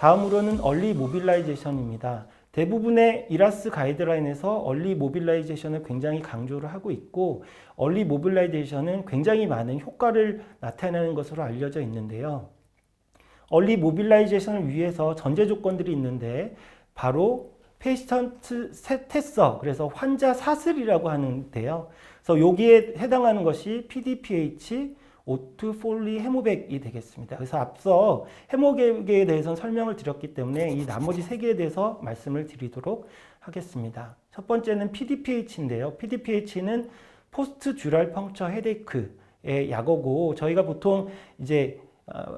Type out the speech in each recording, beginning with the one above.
다음으로는 얼리 모빌라이제이션입니다. 대부분의 이라스 가이드라인에서 얼리 모빌라이제이션을 굉장히 강조를 하고 있고, 얼리 모빌라이제이션은 굉장히 많은 효과를 나타내는 것으로 알려져 있는데요. 얼리 모빌라이제이션을 위해서 전제 조건들이 있는데 바로 페이션트 테서, 그래서 환자 사슬이라고 하는데요. 그래서 여기에 해당하는 것이 PDPH, O2 폴리 해모백이 되겠습니다. 그래서 앞서 해모백에 대해서는 설명을 드렸기 때문에 이 나머지 세 개에 대해서 말씀을 드리도록 하겠습니다. 첫 번째는 PDPH인데요. PDPH는 포스트 듀랄 펑처 헤데이크의 약어고, 저희가 보통 이제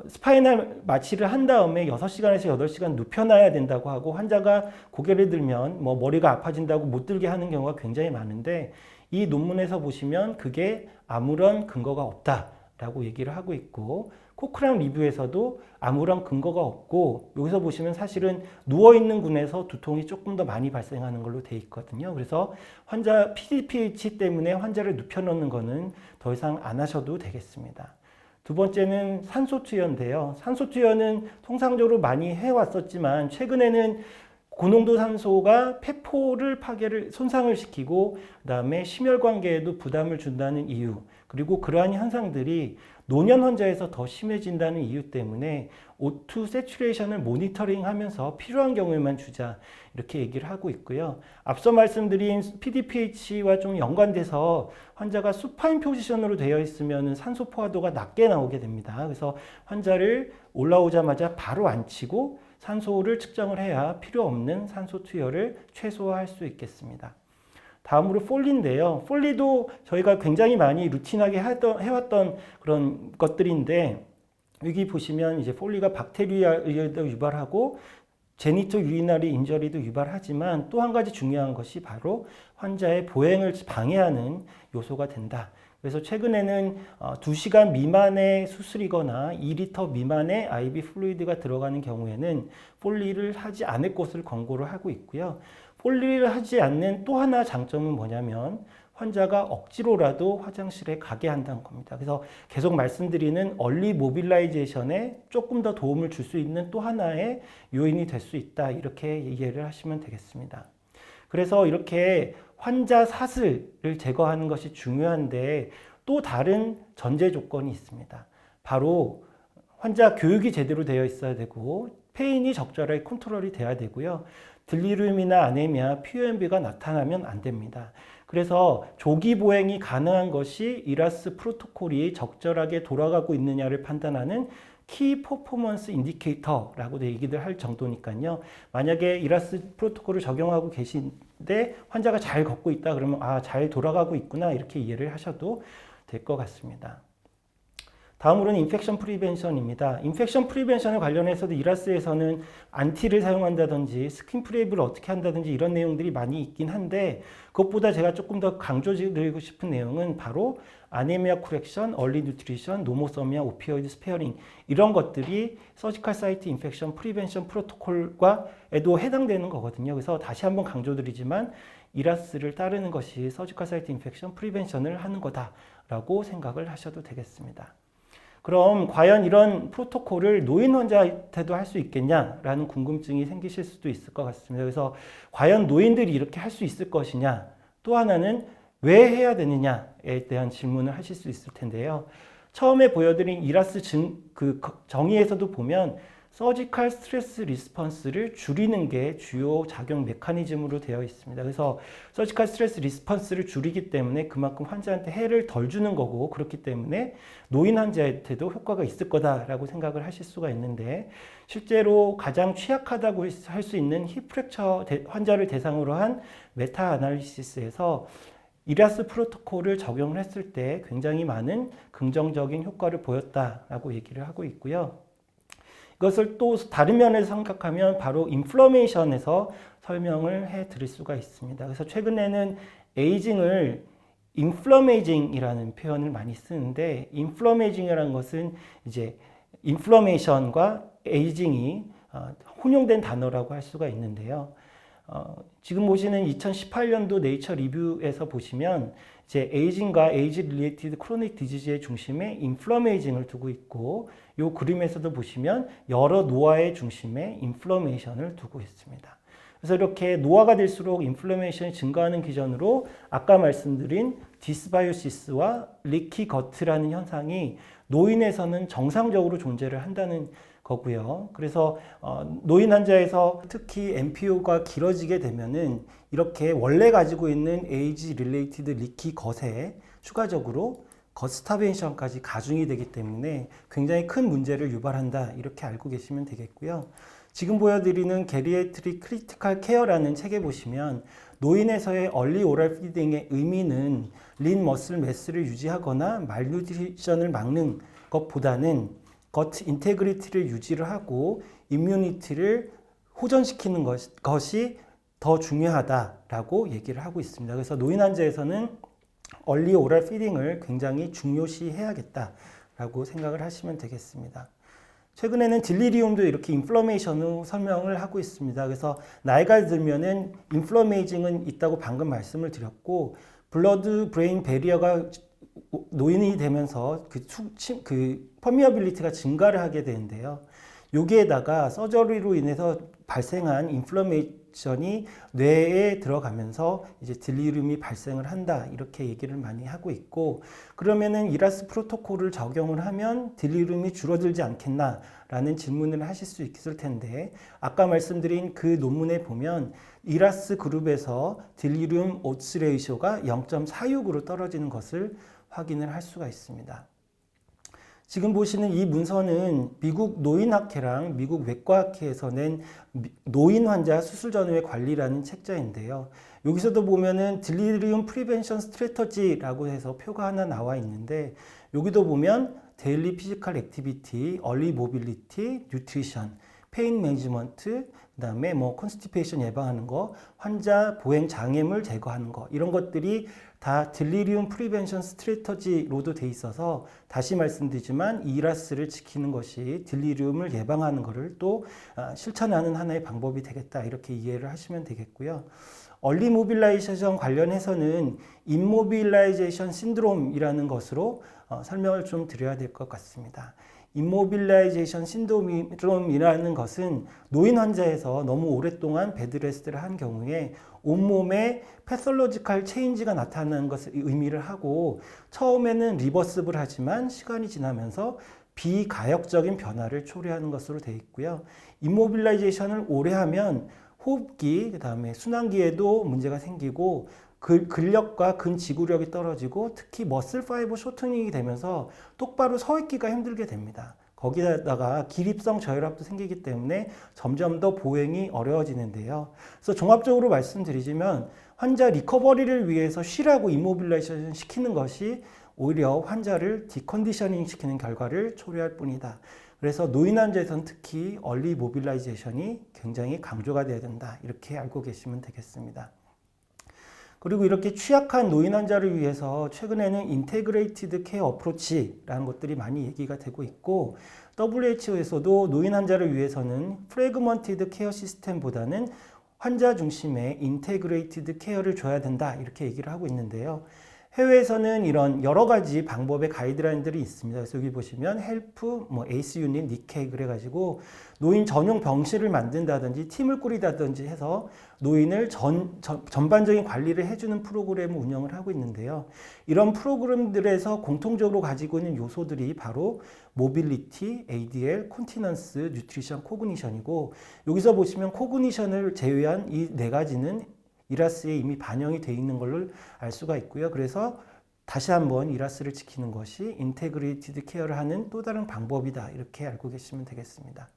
스파이널 마취를 한 다음에 6시간에서 8시간 눕혀놔야 된다고 하고, 환자가 고개를 들면 머리가 아파진다고 못 들게 하는 경우가 굉장히 많은데, 이 논문에서 보시면 그게 아무런 근거가 없다라고 얘기를 하고 있고, 코크랑 리뷰에서도 아무런 근거가 없고, 여기서 보시면 사실은 누워있는 군에서 두통이 조금 더 많이 발생하는 걸로 돼 있거든요. 그래서 환자 PDPH 때문에 환자를 눕혀놓는 거는 더 이상 안 하셔도 되겠습니다. 두 번째는 산소 투여인데요. 산소 투여는 통상적으로 많이 해왔었지만 최근에는 고농도 산소가 폐포를 손상을 시키고, 그다음에 심혈관계에도 부담을 준다는 이유, 그리고 그러한 현상들이 노년 환자에서 더 심해진다는 이유 때문에 O2 세츄레이션을 모니터링하면서 필요한 경우에만 주자, 이렇게 얘기를 하고 있고요. 앞서 말씀드린 PDPH와 좀 연관돼서 환자가 수파인 포지션으로 되어 있으면 산소 포화도가 낮게 나오게 됩니다. 그래서 환자를 올라오자마자 바로 앉히고 산소를 측정을 해야 필요 없는 산소 투여를 최소화할 수 있겠습니다. 다음으로 폴리인데요. 폴리도 저희가 굉장히 많이 루틴하게 해왔던 그런 것들인데, 여기 보시면 이제 폴리가 박테리아도 유발하고 제니토 유리너리 인저리도 유발하지만, 또 한 가지 중요한 것이 바로 환자의 보행을 방해하는 요소가 된다. 그래서 최근에는 2시간 미만의 수술이거나 2리터 미만의 IV 플루이드가 들어가는 경우에는 폴리를 하지 않을 것을 권고를 하고 있고요. 폴리를 하지 않는 또 하나 장점은 뭐냐면 환자가 억지로라도 화장실에 가게 한다는 겁니다. 그래서 계속 말씀드리는 얼리 모빌라이제이션에 조금 더 도움을 줄 수 있는 또 하나의 요인이 될 수 있다, 이렇게 이해를 하시면 되겠습니다. 그래서 이렇게 환자 사슬을 제거하는 것이 중요한데, 또 다른 전제 조건이 있습니다. 바로 환자 교육이 제대로 되어 있어야 되고, 페인이 적절하게 컨트롤이 돼야 되고요. 들리룸이나 아네미아, POMB가 나타나면 안 됩니다. 그래서 조기 보행이 가능한 것이 이라스 프로토콜이 적절하게 돌아가고 있느냐를 판단하는 키 퍼포먼스 인디케이터라고도 얘기를 할 정도니까요. 만약에 이라스 프로토콜을 적용하고 계신데 환자가 잘 걷고 있다 그러면 잘 돌아가고 있구나, 이렇게 이해를 하셔도 될 것 같습니다. 다음으로는 인펙션 프리벤션입니다. 인펙션 프리벤션에 관련해서도 이라스에서는 안티를 사용한다든지 스킨 프레이브를 어떻게 한다든지 이런 내용들이 많이 있긴 한데, 그것보다 제가 조금 더 강조드리고 싶은 내용은 바로 아네미아 코렉션, 얼리 뉴트리션, 노모서미아, 오피오이드 스페어링, 이런 것들이 서지컬 사이트 인펙션 프리벤션 프로토콜과에도 해당되는 거거든요. 그래서 다시 한번 강조드리지만 이라스를 따르는 것이 서지컬 사이트 인펙션 프리벤션을 하는 거다라고 생각을 하셔도 되겠습니다. 그럼 과연 이런 프로토콜을 노인 환자한테도 할 수 있겠냐라는 궁금증이 생기실 수도 있을 것 같습니다. 그래서 과연 노인들이 이렇게 할 수 있을 것이냐, 또 하나는 왜 해야 되느냐에 대한 질문을 하실 수 있을 텐데요. 처음에 보여드린 이라스 정의에서도 보면 서지컬 스트레스 리스폰스를 줄이는 게 주요 작용 메커니즘으로 되어 있습니다. 그래서 서지컬 스트레스 리스폰스를 줄이기 때문에 그만큼 환자한테 해를 덜 주는 거고, 그렇기 때문에 노인 환자한테도 효과가 있을 거다라고 생각을 하실 수가 있는데, 실제로 가장 취약하다고 할 수 있는 힙 프랙처 환자를 대상으로 한 메타 아날리시스에서 이라스 프로토콜을 적용을 했을 때 굉장히 많은 긍정적인 효과를 보였다라고 얘기를 하고 있고요. 이것을 또 다른 면에서 생각하면 바로 인플러메이션에서 설명을 해 드릴 수가 있습니다. 그래서 최근에는 에이징을 인플러메이징이라는 표현을 많이 쓰는데, 인플러메이징이라는 것은 이제 인플러메이션과 에이징이 혼용된 단어라고 할 수가 있는데요. 지금 보시는 2018년도 네이처 리뷰에서 보시면 이제 에이징과 에이지 릴레이티드 크로닉 디지즈의 중심에 인플러메이징을 두고 있고 이 그림에서도 보시면 여러 노화의 중심에 인플러메이션을 두고 있습니다. 그래서 이렇게 노화가 될수록 인플러메이션이 증가하는 기전으로 아까 말씀드린 디스바이오시스와 리키 거트라는 현상이 노인에서는 정상적으로 존재를 한다는 거고요. 그래서 노인 환자에서 특히 MPO가 길어지게 되면은 이렇게 원래 가지고 있는 에이지 릴레이티드 리키 겉에 추가적으로 겉스타베이션까지 가중이 되기 때문에 굉장히 큰 문제를 유발한다 이렇게 알고 계시면 되겠고요. 지금 보여드리는 게리애트릭 크리티컬 케어라는 책에 보시면 노인에서의 얼리 오럴 피딩의 의미는 린 머슬 매스를 유지하거나 말뉴트리션을 막는 것보다는 겉 인테그리티를 유지를 하고 임뮤니티를 호전시키는 것이 더 중요하다라고 얘기를 하고 있습니다. 그래서 노인 환자에서는 얼리 오럴 피딩을 굉장히 중요시해야겠다라고 생각을 하시면 되겠습니다. 최근에는 딜리리움도 이렇게 인플러메이션으로 설명을 하고 있습니다. 그래서 나이가 들면은 인플러메이징은 있다고 방금 말씀을 드렸고 블러드 브레인 베리어가 노인이 되면서 그 퍼미어빌리티가 증가를 하게 되는데요. 여기에다가 서저리로 인해서 발생한 인플러메이션이 뇌에 들어가면서 이제 딜리리움이 발생을 한다 이렇게 얘기를 많이 하고 있고 그러면은 이라스 프로토콜을 적용을 하면 딜리리움이 줄어들지 않겠나라는 질문을 하실 수 있을 텐데 아까 말씀드린 그 논문에 보면 이라스 그룹에서 딜리리움 오츠 레이쇼가 0.46으로 떨어지는 것을 확인을 할 수가 있습니다. 지금 보시는 이 문서는 미국 노인학회랑 미국 외과학회에서 낸 노인 환자 수술 전후의 관리라는 책자인데요. 여기서도 보면은 딜리리움 프리벤션 스트래터지라고 해서 표가 하나 나와 있는데 여기도 보면 데일리 피지컬 액티비티, 얼리 모빌리티, 뉴트리션, 페인 매니지먼트, 그다음에 뭐 컨스티페이션 예방하는 거, 환자 보행 장애물 제거하는 거 이런 것들이 다 딜리리움 프리벤션 스트래터지로도 돼 있어서 다시 말씀드리지만 이라스를 지키는 것이 딜리리움을 예방하는 것을 또 실천하는 하나의 방법이 되겠다 이렇게 이해를 하시면 되겠고요. 얼리 모빌라이제이션 관련해서는 임모빌라이제이션 신드롬이라는 것으로 설명을 좀 드려야 될 것 같습니다. 임모빌라이제이션 신드롬이라는 것은 노인 환자에서 너무 오랫동안 베드레스트를 한 경우에 온몸에 패솔로지컬 체인지가 나타나는 것을 의미를 하고 처음에는 리버스블 하지만 시간이 지나면서 비가역적인 변화를 초래하는 것으로 되어 있고요. 임모빌라이제이션을 오래 하면 호흡기, 그 다음에 순환기에도 문제가 생기고 근력과 근지구력이 떨어지고 특히 머슬 파이버 쇼트닝이 되면서 똑바로 서 있기가 힘들게 됩니다. 거기다가 기립성 저혈압도 생기기 때문에 점점 더 보행이 어려워지는데요. 그래서 종합적으로 말씀드리자면 환자 리커버리를 위해서 쉬라고 임모빌라이제이션 시키는 것이 오히려 환자를 디컨디셔닝 시키는 결과를 초래할 뿐이다. 그래서 노인 환자에서는 특히 얼리 모빌라이제이션이 굉장히 강조가 돼야 된다. 이렇게 알고 계시면 되겠습니다. 그리고 이렇게 취약한 노인 환자를 위해서 최근에는 인테그레이티드 케어 어프로치라는 것들이 많이 얘기가 되고 있고 WHO에서도 노인 환자를 위해서는 프래그먼티드 케어 시스템보다는 환자 중심의 인테그레이티드 케어를 줘야 된다 이렇게 얘기를 하고 있는데요. 해외에서는 이런 여러 가지 방법의 가이드라인들이 있습니다. 그래서 여기 보시면 헬프, 에이스 유닛, 니케이 그래가지고 노인 전용 병실을 만든다든지 팀을 꾸리다든지 해서 노인을 전반적인 관리를 해주는 프로그램을 운영을 하고 있는데요. 이런 프로그램들에서 공통적으로 가지고 있는 요소들이 바로 모빌리티, ADL, 콘티넌스, 뉴트리션, 코그니션이고 여기서 보시면 코그니션을 제외한 이 네 가지는 이라스에 이미 반영이 되어 있는 걸로 알 수가 있고요. 그래서 다시 한번 이라스를 지키는 것이 인테그레이티드 케어를 하는 또 다른 방법이다. 이렇게 알고 계시면 되겠습니다.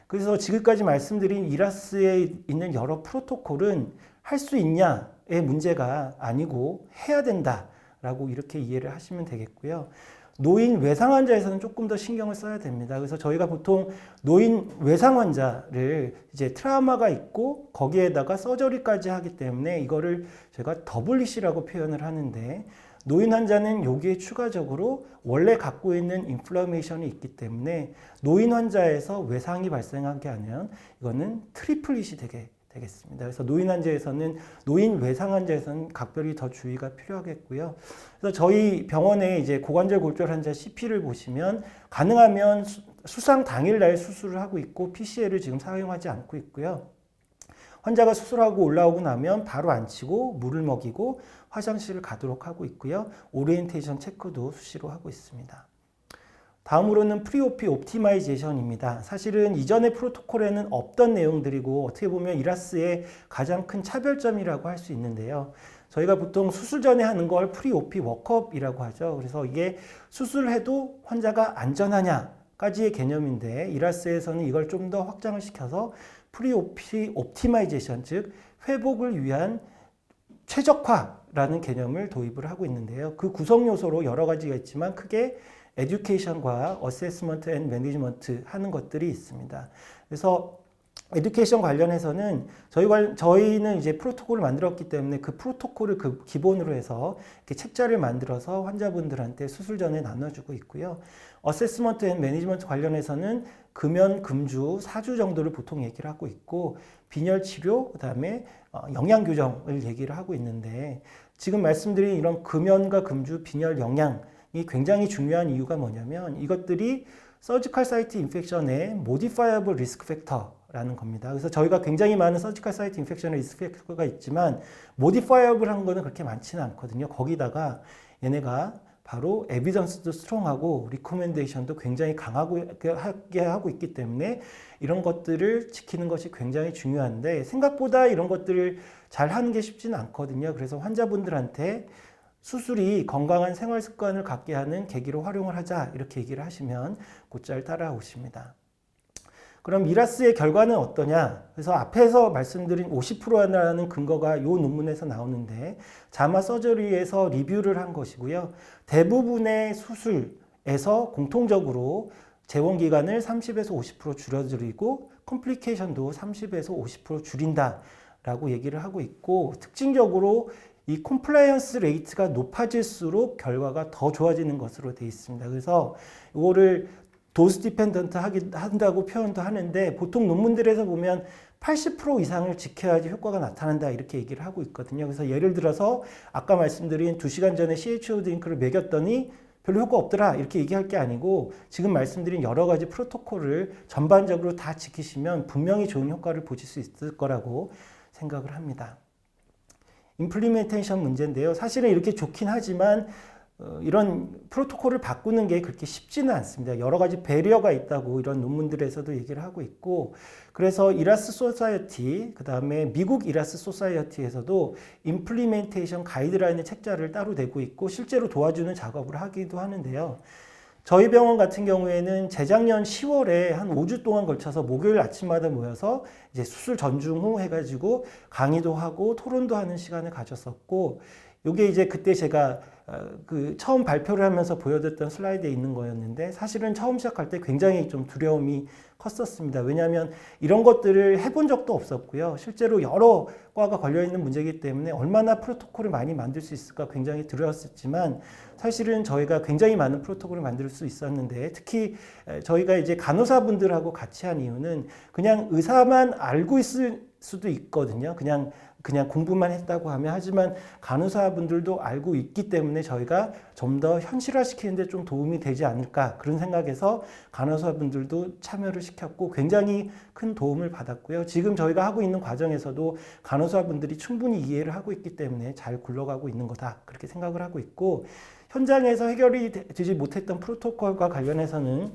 그래서 지금까지 말씀드린 이라스에 있는 여러 프로토콜은 할 수 있냐의 문제가 아니고 해야 된다라고 이렇게 이해를 하시면 되겠고요. 노인 외상 환자에서는 조금 더 신경을 써야 됩니다. 그래서 저희가 보통 노인 외상 환자를 이제 트라우마가 있고 거기에다가 서저리까지 하기 때문에 이거를 제가 WC라고 표현을 하는데 노인 환자는 여기에 추가적으로 원래 갖고 있는 인플러메이션이 있기 때문에 노인 환자에서 외상이 발생하게 하면 이거는 트리플릿이 되게 되겠습니다. 그래서 노인 환자에서는 노인 외상 환자에서는 각별히 더 주의가 필요하겠고요. 그래서 저희 병원에 이제 고관절 골절 환자 CP를 보시면 가능하면 수상 당일날 수술을 하고 있고 PCL을 지금 사용하지 않고 있고요. 환자가 수술하고 올라오고 나면 바로 앉히고 물을 먹이고 화장실을 가도록 하고 있고요. 오리엔테이션 체크도 수시로 하고 있습니다. 다음으로는 프리오피 옵티마이제이션입니다. 사실은 이전의 프로토콜에는 없던 내용들이고 어떻게 보면 이라스의 가장 큰 차별점이라고 할 수 있는데요. 저희가 보통 수술 전에 하는 걸 프리오피 워크업이라고 하죠. 그래서 이게 수술해도 환자가 안전하냐까지의 개념인데 이라스에서는 이걸 좀 더 확장을 시켜서 프리오피 옵티마이제이션, 즉 회복을 위한 최적화라는 개념을 도입을 하고 있는데요. 그 구성 요소로 여러 가지가 있지만 크게 에듀케이션과 어세스먼트 앤 매니지먼트 하는 것들이 있습니다. 그래서 에듀케이션 관련해서는 저희는 이제 프로토콜을 만들었기 때문에 그 프로토콜을 그 기본으로 해서 이렇게 책자를 만들어서 환자분들한테 수술 전에 나눠주고 있고요. 어세스먼트 앤 매니지먼트 관련해서는 금연, 금주 4주 정도를 보통 얘기를 하고 있고 빈혈 치료, 그다음에 영양 교정을 얘기를 하고 있는데 지금 말씀드린 이런 금연과 금주, 빈혈, 영양이 굉장히 중요한 이유가 뭐냐면 이것들이 서지컬 사이트 인펙션의 모디파이어블 리스크 팩터라는 겁니다. 그래서 저희가 굉장히 많은 서지컬 사이트 인펙션의 리스크 팩터가 있지만 모디파이어블 한 거는 그렇게 많지는 않거든요. 거기다가 얘네가 바로 에비던스도 스트롱하고 리코멘데이션도 굉장히 강하게 하고 있기 때문에 이런 것들을 지키는 것이 굉장히 중요한데 생각보다 이런 것들을 잘 하는 게 쉽지는 않거든요. 그래서 환자분들한테 수술이 건강한 생활 습관을 갖게 하는 계기로 활용을 하자 이렇게 얘기를 하시면 곧잘 따라오십니다. 그럼 이라스의 결과는 어떠냐? 그래서 앞에서 말씀드린 50%라는 근거가 이 논문에서 나오는데 자마 서저리에서 리뷰를 한 것이고요. 대부분의 수술에서 공통적으로 재원 기간을 30에서 50% 줄여드리고 컴플리케이션도 30에서 50% 줄인다라고 얘기를 하고 있고 특징적으로 이 컴플라이언스 레이트가 높아질수록 결과가 더 좋아지는 것으로 되어 있습니다. 그래서 이거를 도스 디펜던트 한다고 표현도 하는데 보통 논문들에서 보면 80% 이상을 지켜야지 효과가 나타난다 이렇게 얘기를 하고 있거든요. 그래서 예를 들어서 아까 말씀드린 2시간 전에 CHO 드링크를 먹였더니 별로 효과 없더라 이렇게 얘기할 게 아니고 지금 말씀드린 여러 가지 프로토콜을 전반적으로 다 지키시면 분명히 좋은 효과를 보실 수 있을 거라고 생각을 합니다. 임플리멘테이션 문제인데요. 사실은 이렇게 좋긴 하지만 이런 프로토콜을 바꾸는 게 그렇게 쉽지는 않습니다. 여러 가지 배리어가 있다고 이런 논문들에서도 얘기를 하고 있고 그래서 이라스 소사이어티 그 다음에 미국 이라스 소사이어티에서도 임플리멘테이션 가이드라인의 책자를 따로 내고 있고 실제로 도와주는 작업을 하기도 하는데요. 저희 병원 같은 경우에는 재작년 10월에 한 5주 동안 걸쳐서 목요일 아침마다 모여서 이제 수술 전중 후 해가지고 강의도 하고 토론도 하는 시간을 가졌었고 요게 이제 그때 제가 처음 발표를 하면서 보여드렸던 슬라이드에 있는 거였는데 사실은 처음 시작할 때 굉장히 좀 두려움이 컸었습니다. 왜냐하면 이런 것들을 해본 적도 없었고요. 실제로 여러 과가 걸려있는 문제이기 때문에 얼마나 프로토콜을 많이 만들 수 있을까 굉장히 두려웠었지만 사실은 저희가 굉장히 많은 프로토콜을 만들 수 있었는데 특히 저희가 이제 간호사분들하고 같이 한 이유는 그냥 의사만 알고 있을 수도 있거든요. 그냥 공부만 했다고 하면 하지만 간호사분들도 알고 있기 때문에 저희가 좀 더 현실화시키는 데 좀 도움이 되지 않을까 그런 생각에서 간호사분들도 참여를 시켰고 굉장히 큰 도움을 받았고요. 지금 저희가 하고 있는 과정에서도 간호사분들이 충분히 이해를 하고 있기 때문에 잘 굴러가고 있는 거다 그렇게 생각을 하고 있고 현장에서 해결이 되지 못했던 프로토콜과 관련해서는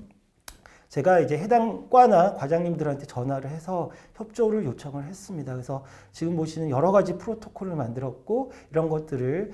제가 이제 해당 과나 과장님들한테 전화를 해서 협조를 요청을 했습니다. 그래서 지금 보시는 여러 가지 프로토콜을 만들었고 이런 것들을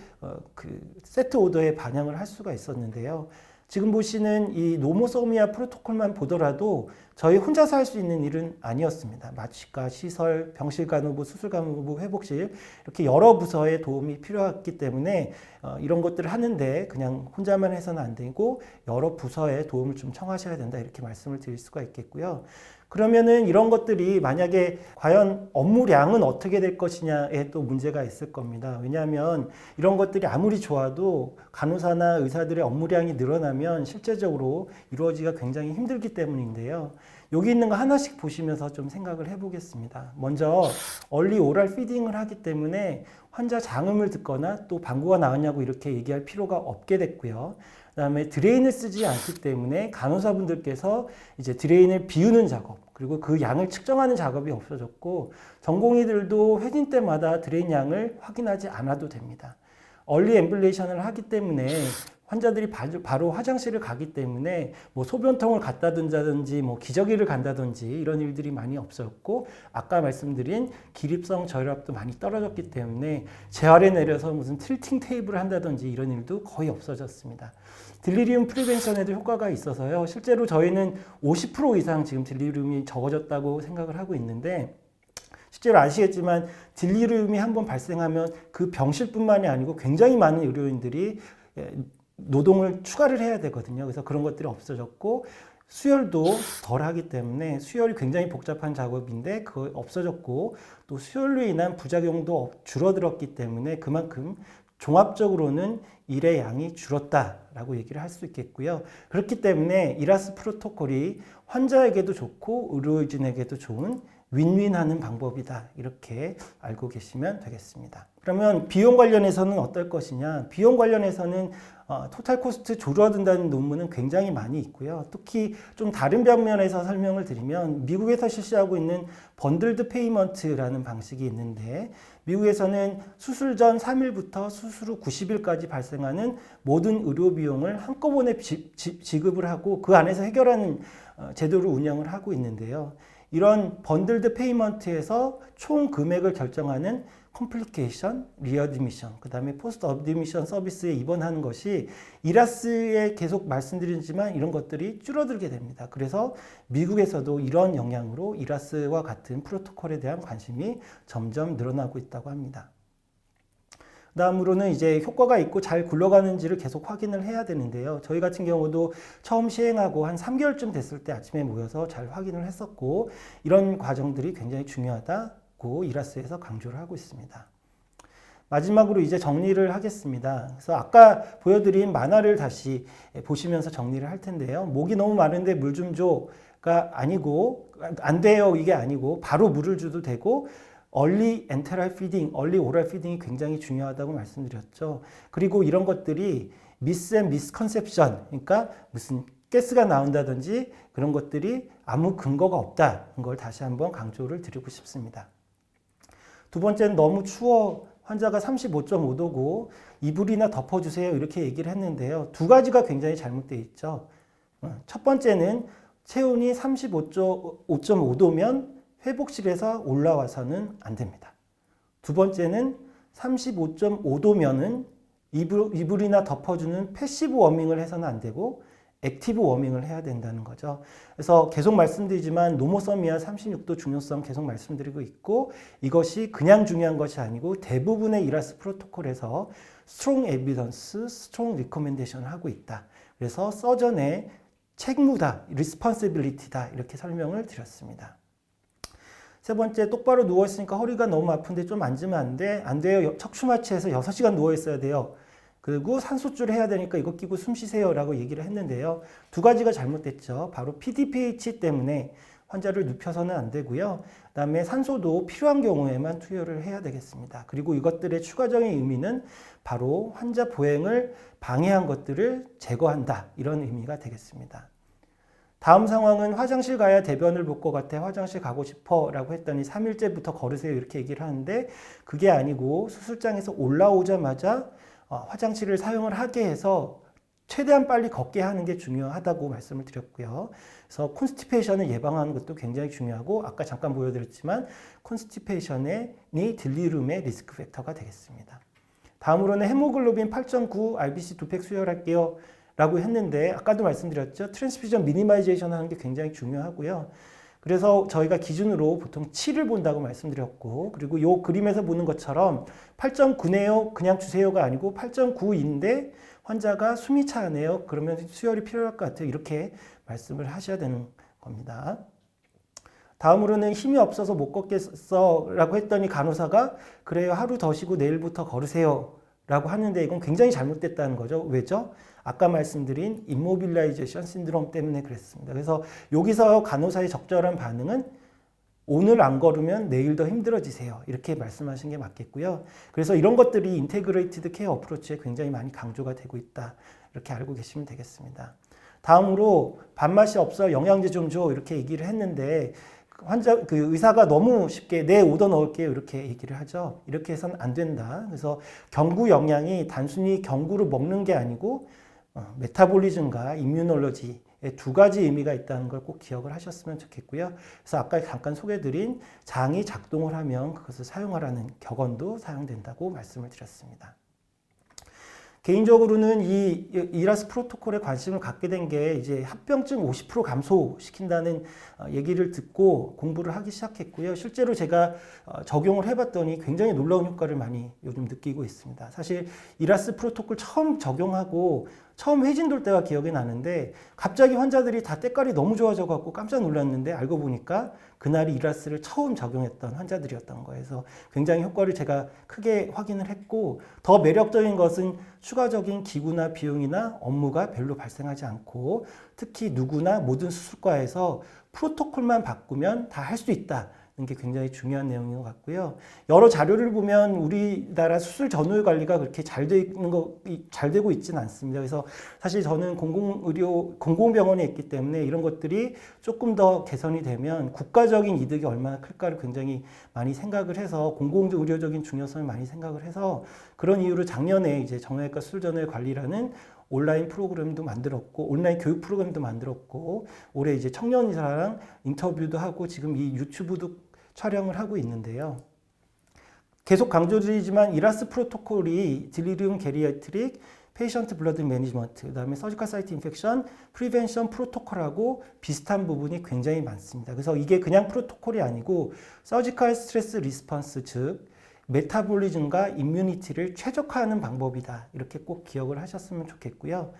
세트 오더에 반영을 할 수가 있었는데요. 지금 보시는 이 노모소미아 프로토콜만 보더라도 저희 혼자서 할 수 있는 일은 아니었습니다. 마취과, 시설, 병실간호부, 수술간호부, 회복실 이렇게 여러 부서의 도움이 필요했기 때문에 이런 것들을 하는데 그냥 혼자만 해서는 안 되고 여러 부서의 도움을 좀 청하셔야 된다 이렇게 말씀을 드릴 수가 있겠고요. 그러면은 이런 것들이 만약에 과연 업무량은 어떻게 될 것이냐에 또 문제가 있을 겁니다. 왜냐하면 이런 것들이 아무리 좋아도 간호사나 의사들의 업무량이 늘어나면 실제적으로 이루어지기가 굉장히 힘들기 때문인데요. 여기 있는 거 하나씩 보시면서 좀 생각을 해보겠습니다. 먼저 얼리 오랄 피딩을 하기 때문에 환자 장음을 듣거나 또 방구가 나왔냐고 이렇게 얘기할 필요가 없게 됐고요. 그다음에 드레인을 쓰지 않기 때문에 간호사분들께서 이제 드레인을 비우는 작업 그리고 그 양을 측정하는 작업이 없어졌고 전공의들도 회진 때마다 드레인 양을 확인하지 않아도 됩니다. 얼리 앰뷸레이션을 하기 때문에 환자들이 바로 화장실을 가기 때문에 뭐 소변통을 갖다 둔다든지 뭐 기저귀를 간다든지 이런 일들이 많이 없었고 아까 말씀드린 기립성 저혈압도 많이 떨어졌기 때문에 재활에 내려서 무슨 틸팅 테이블을 한다든지 이런 일도 거의 없어졌습니다. 딜리리움 프리벤션에도 효과가 있어서요. 실제로 저희는 50% 이상 지금 딜리리움이 적어졌다고 생각을 하고 있는데 실제로 아시겠지만 딜리리움이 한번 발생하면 그 병실뿐만이 아니고 굉장히 많은 의료인들이 노동을 추가를 해야 되거든요. 그래서 그런 것들이 없어졌고 수혈도 덜 하기 때문에 수혈이 굉장히 복잡한 작업인데 그거 없어졌고 또 수혈로 인한 부작용도 줄어들었기 때문에 그만큼 종합적으로는 일의 양이 줄었다라고 얘기를 할 수 있겠고요. 그렇기 때문에 이라스 프로토콜이 환자에게도 좋고 의료진에게도 좋은 윈윈하는 방법이다. 이렇게 알고 계시면 되겠습니다. 그러면 비용 관련해서는 어떨 것이냐? 비용 관련해서는 토탈 코스트 줄어든다는 논문은 굉장히 많이 있고요. 특히 좀 다른 방면에서 설명을 드리면 미국에서 실시하고 있는 번들드 페이먼트라는 방식이 있는데 미국에서는 수술 전 3일부터 수술 후 90일까지 발생하는 모든 의료 비용을 한꺼번에 지급을 하고 그 안에서 해결하는 제도를 운영을 하고 있는데요. 이런 번들드 페이먼트에서 총 금액을 결정하는 컴플리케이션, 리어드미션, 그 다음에 포스트 어드미션 서비스에 입원하는 것이 이라스에 계속 말씀드리지만 이런 것들이 줄어들게 됩니다. 그래서 미국에서도 이런 영향으로 이라스와 같은 프로토콜에 대한 관심이 점점 늘어나고 있다고 합니다. 다음으로는 이제 효과가 있고 잘 굴러가는지를 계속 확인을 해야 되는데요. 저희 같은 경우도 처음 시행하고 한 3개월쯤 됐을 때 아침에 모여서 잘 확인을 했었고 이런 과정들이 굉장히 중요하다고 이라스에서 강조를 하고 있습니다. 마지막으로 이제 정리를 하겠습니다. 그래서 아까 보여드린 만화를 다시 보시면서 정리를 할 텐데요. 목이 너무 마른데 물 좀 줘가 아니고 안 돼요 이게 아니고 바로 물을 줘도 되고 얼리 엔테랄 피딩, 얼리 오랄 피딩이 굉장히 중요하다고 말씀드렸죠. 그리고 이런 것들이 미스 앤 미스컨셉션, 그러니까 무슨 가스가 나온다든지 그런 것들이 아무 근거가 없다는 걸 다시 한번 강조를 드리고 싶습니다. 두 번째는 너무 추워 환자가 35.5도고 이불이나 덮어주세요 이렇게 얘기를 했는데요. 두 가지가 굉장히 잘못되어 있죠. 첫 번째는 체온이 35.5도면 회복실에서 올라와서는 안 됩니다. 두 번째는 35.5도면은 이불이나 덮어주는 패시브 워밍을 해서는 안 되고 액티브 워밍을 해야 된다는 거죠. 그래서 계속 말씀드리지만 노모서미아 36도 중요성 계속 말씀드리고 있고 이것이 그냥 중요한 것이 아니고 대부분의 이라스 프로토콜에서 스트롱 에비던스, 스트롱 리커멘데이션을 하고 있다. 그래서 서전의 책무다, 리스폰시빌리티다 이렇게 설명을 드렸습니다. 세 번째, 똑바로 누워있으니까 허리가 너무 아픈데 좀 앉으면 안 돼? 안 돼요. 척추마취해서 6시간 누워있어야 돼요. 그리고 산소줄을 해야 되니까 이거 끼고 숨 쉬세요 라고 얘기를 했는데요. 두 가지가 잘못됐죠. 바로 PDPH 때문에 환자를 눕혀서는 안 되고요. 그 다음에 산소도 필요한 경우에만 투여를 해야 되겠습니다. 그리고 이것들의 추가적인 의미는 바로 환자 보행을 방해한 것들을 제거한다. 이런 의미가 되겠습니다. 다음 상황은 화장실 가야 대변을 볼 것 같아 화장실 가고 싶어 라고 했더니 3일째부터 걸으세요 이렇게 얘기를 하는데 그게 아니고 수술장에서 올라오자마자 화장실을 사용을 하게 해서 최대한 빨리 걷게 하는 게 중요하다고 말씀을 드렸고요. 그래서 콘스티페이션을 예방하는 것도 굉장히 중요하고 아까 잠깐 보여드렸지만 콘스티페이션이 딜리룸의 리스크 팩터가 되겠습니다. 다음으로는 헤모글로빈 8.9 RBC 두팩 수혈할게요 라고 했는데 아까도 말씀드렸죠. 트랜스퓨전 미니마이제이션 하는 게 굉장히 중요하고요. 그래서 저희가 기준으로 보통 7을 본다고 말씀드렸고 그리고 이 그림에서 보는 것처럼 8.9네요 그냥 주세요가 아니고 8.9인데 환자가 숨이 차네요. 그러면 수혈이 필요할 것 같아요. 이렇게 말씀을 하셔야 되는 겁니다. 다음으로는 힘이 없어서 못 걷겠어 라고 했더니 간호사가 그래요 하루 더 쉬고 내일부터 걸으세요 라고 하는데 이건 굉장히 잘못됐다는 거죠. 왜죠? 아까 말씀드린 임모빌라이제이션 신드롬 때문에 그랬습니다. 그래서 여기서 간호사의 적절한 반응은 오늘 안 걸으면 내일 더 힘들어지세요. 이렇게 말씀하신 게 맞겠고요. 그래서 이런 것들이 인테그레이티드 케어 어프로치에 굉장히 많이 강조가 되고 있다. 이렇게 알고 계시면 되겠습니다. 다음으로 밥맛이 없어 영양제 좀 줘 이렇게 얘기를 했는데 의사가 너무 쉽게 네 오더 넣을게요 이렇게 얘기를 하죠. 이렇게 해서는 안 된다. 그래서 경구 영양이 단순히 경구를 먹는 게 아니고 메타볼리즘과 임뮤놀로지 두 가지 의미가 있다는 걸 꼭 기억을 하셨으면 좋겠고요. 그래서 아까 잠깐 소개드린 장이 작동을 하면 그것을 사용하라는 격언도 사용된다고 말씀을 드렸습니다. 개인적으로는 이 이라스 프로토콜에 관심을 갖게 된 게 이제 합병증 50% 감소시킨다는 얘기를 듣고 공부를 하기 시작했고요. 실제로 제가 적용을 해봤더니 굉장히 놀라운 효과를 많이 요즘 느끼고 있습니다. 사실 이라스 프로토콜 처음 적용하고 처음 회진 돌 때가 기억이 나는데 갑자기 환자들이 다 때깔이 너무 좋아져 갖고 깜짝 놀랐는데 알고 보니까 그날이 이라스를 처음 적용했던 환자들이었던 거예요. 그래서 굉장히 효과를 제가 크게 확인을 했고 더 매력적인 것은 추가적인 기구나 비용이나 업무가 별로 발생하지 않고 특히 누구나 모든 수술과에서 프로토콜만 바꾸면 다 할 수 있다. 게 굉장히 중요한 내용인 것 같고요. 여러 자료를 보면 우리나라 수술 전후의 관리가 그렇게 잘 되고 있지는 않습니다. 그래서 사실 저는 공공병원에 있기 때문에 이런 것들이 조금 더 개선이 되면 국가적인 이득이 얼마나 클까를 굉장히 많이 생각을 해서 공공의료적인 중요성을 많이 생각을 해서 그런 이유로 작년에 이제 정형외과 수술 전후의 관리라는 온라인 프로그램도 만들었고 온라인 교육 프로그램도 만들었고 올해 이제 청년이사랑 인터뷰도 하고 지금 이 유튜브도 촬영을 하고 있는데요. 계속 강조드리지만 이라스 프로토콜이 딜리리움 게리아트릭, 페이션트 블러드 매니지먼트, 그다음에 서지컬 사이트 인펙션, 프리벤션 프로토콜하고 비슷한 부분이 굉장히 많습니다. 그래서 이게 그냥 프로토콜이 아니고 서지컬 스트레스 리스폰스 즉 메타볼리즘과 임뮤니티를 최적화하는 방법이다. 이렇게 꼭 기억을 하셨으면 좋겠고요.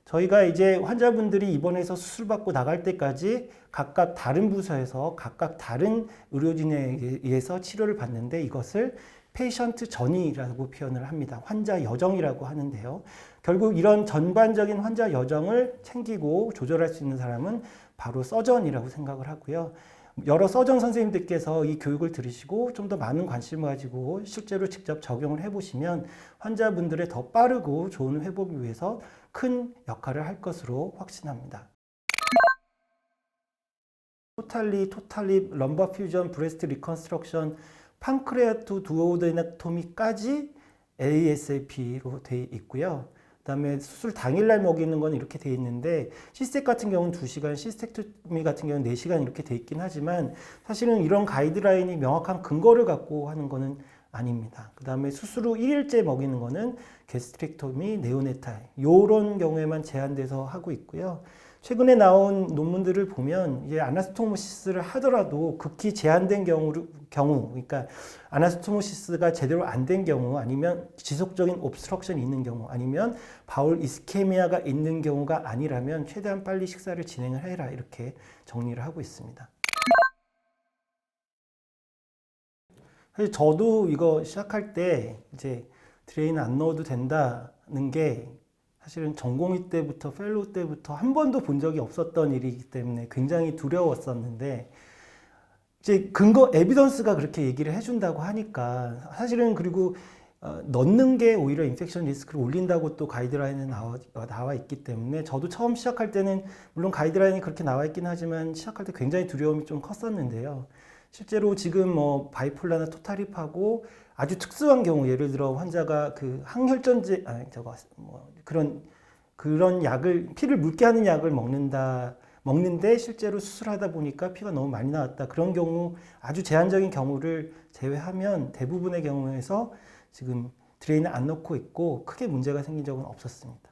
저희가 이제 환자분들이 입원해서 수술받고 나갈 때까지 각각 다른 부서에서 각각 다른 의료진에 의해서 치료를 받는데 이것을 페이션트 저니라고 표현을 합니다. 환자 여정이라고 하는데요. 결국 이런 전반적인 환자 여정을 챙기고 조절할 수 있는 사람은 바로 서전이라고 생각을 하고요. 여러 서전 선생님들께서 이 교육을 들으시고 좀 더 많은 관심을 가지고 실제로 직접 적용을 해보시면 환자분들의 더 빠르고 좋은 회복을 위해서 큰 역할을 할 것으로 확신합니다. 토탈립, 럼버 퓨전, 브레스트 리컨스트럭션, 판크레아토 두오데나토미까지 ASAP로 되어 있고요. 그다음에 수술 당일날 먹이는 건 이렇게 돼 있는데 시스텍 같은 경우는 2시간, 시스텍토미 같은 경우는 4시간 이렇게 돼 있긴 하지만 사실은 이런 가이드라인이 명확한 근거를 갖고 하는 거는 아닙니다. 그다음에 수술 후 1일째 먹이는 거는 게스트렉토미, 네오네탈 이런 경우에만 제한돼서 하고 있고요. 최근에 나온 논문들을 보면 이제 아나스토모시스를 하더라도 극히 제한된 경우, 그러니까 아나스토모시스가 제대로 안 된 경우, 아니면 지속적인 옵스트럭션이 있는 경우, 아니면 바울 이스케미아가 있는 경우가 아니라면 최대한 빨리 식사를 진행을 해라 이렇게 정리를 하고 있습니다. 사실 저도 이거 시작할 때 이제 드레인 안 넣어도 된다는 게 사실은 전공의 때부터 펠로우 때부터 한 번도 본 적이 없었던 일이기 때문에 굉장히 두려웠었는데 이제 에비던스가 그렇게 얘기를 해준다고 하니까 사실은 그리고 넣는 게 오히려 인펙션 리스크를 올린다고 또 가이드라인에 나와 있기 때문에 저도 처음 시작할 때는 물론 가이드라인이 그렇게 나와 있긴 하지만 시작할 때 굉장히 두려움이 좀 컸었는데요. 실제로 지금 뭐 바이폴라나 토탈립하고 아주 특수한 경우 예를 들어 환자가 그 항혈전제 그런 약을 피를 묽게 하는 약을 먹는데 실제로 수술하다 보니까 피가 너무 많이 나왔다. 그런 경우 아주 제한적인 경우를 제외하면 대부분의 경우에서 지금 드레인을 안 넣고 있고 크게 문제가 생긴 적은 없었습니다.